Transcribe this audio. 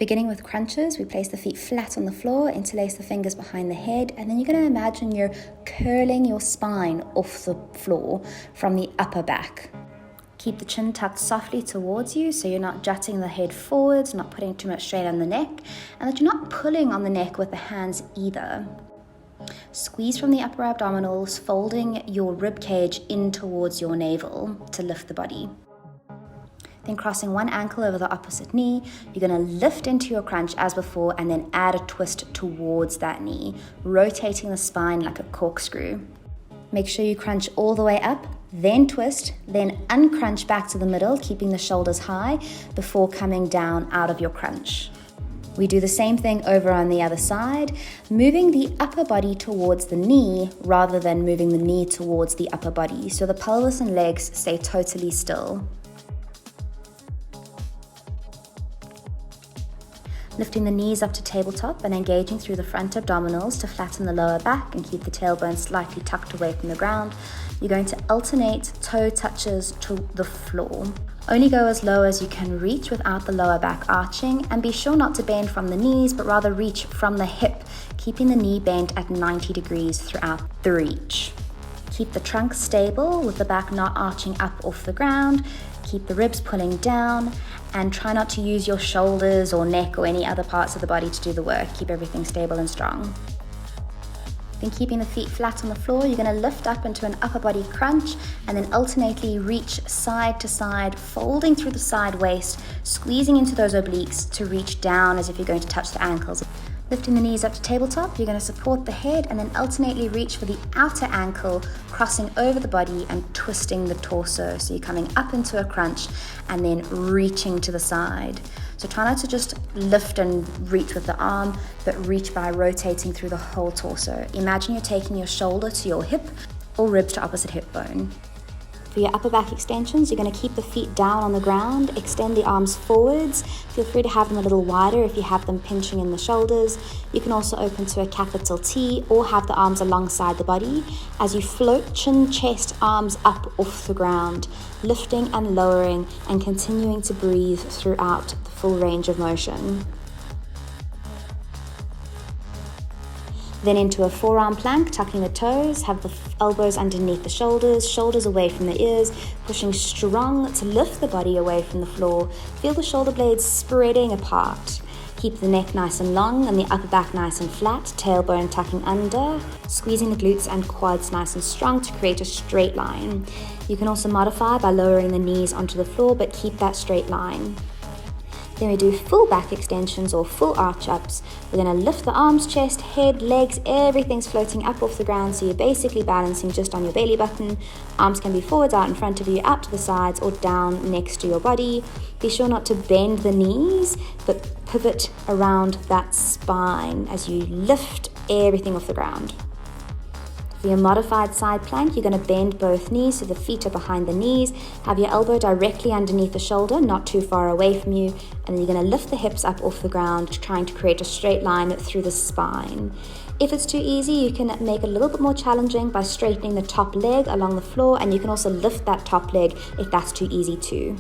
Beginning with crunches, we place the feet flat on the floor, interlace the fingers behind the head, and then you're going to imagine you're curling your spine off the floor from the upper back. Keep the chin tucked softly towards you so you're not jutting the head forwards, not putting too much strain on the neck, and that you're not pulling on the neck with the hands either. Squeeze from the upper abdominals, folding your rib cage in towards your navel to lift the body. Then crossing one ankle over the opposite knee, you're going to lift into your crunch as before and then add a twist towards that knee, rotating the spine like a corkscrew. Make sure you crunch all the way up, then twist, then uncrunch back to the middle, keeping the shoulders high before coming down out of your crunch. We do the same thing over on the other side, moving the upper body towards the knee rather than moving the knee towards the upper body, so the pelvis and legs stay totally still. Lifting the knees up to tabletop and engaging through the front abdominals to flatten the lower back and keep the tailbone slightly tucked away from the ground. You're going to alternate toe touches to the floor. Only go as low as you can reach without the lower back arching, and be sure not to bend from the knees but rather reach from the hip, keeping the knee bent at 90 degrees throughout the reach. Keep the trunk stable with the back not arching up off the ground. Keep the ribs pulling down and try not to use your shoulders or neck or any other parts of the body to do the work. Keep everything stable and strong. Then keeping the feet flat on the floor, you're going to lift up into an upper body crunch and then alternately reach side to side, folding through the side waist, squeezing into those obliques to reach down as if you're going to touch the ankles. Lifting the knees up to tabletop, you're going to support the head and then alternately reach for the outer ankle, crossing over the body and twisting the torso. So you're coming up into a crunch and then reaching to the side. So try not to just lift and reach with the arm, but reach by rotating through the whole torso. Imagine you're taking your shoulder to your hip or ribs to opposite hip bone. For your upper back extensions, you're going to keep the feet down on the ground, extend the arms forwards. Feel free to have them a little wider if you have them pinching in the shoulders. You can also open to a capital T or have the arms alongside the body as you float chin, chest, arms up off the ground, lifting and lowering and continuing to breathe throughout the full range of motion. Then into a forearm plank, tucking the toes, have the elbows underneath the shoulders, shoulders away from the ears, pushing strong to lift the body away from the floor. Feel the shoulder blades spreading apart. Keep the neck nice and long and the upper back nice and flat, tailbone tucking under, squeezing the glutes and quads nice and strong to create a straight line. You can also modify by lowering the knees onto the floor, but keep that straight line. Then we do full back extensions or full arch ups. We're going to lift the arms, chest, head, legs, everything's floating up off the ground, so you're basically balancing just on your belly button. Arms can be forwards out in front of you, out to the sides, or down next to your body. Be sure not to bend the knees, but pivot around that spine as you lift everything off the ground. For your modified side plank, you're going to bend both knees so the feet are behind the knees. Have your elbow directly underneath the shoulder, not too far away from you. And then you're going to lift the hips up off the ground, trying to create a straight line through the spine. If it's too easy, you can make it a little bit more challenging by straightening the top leg along the floor, and you can also lift that top leg if that's too easy too.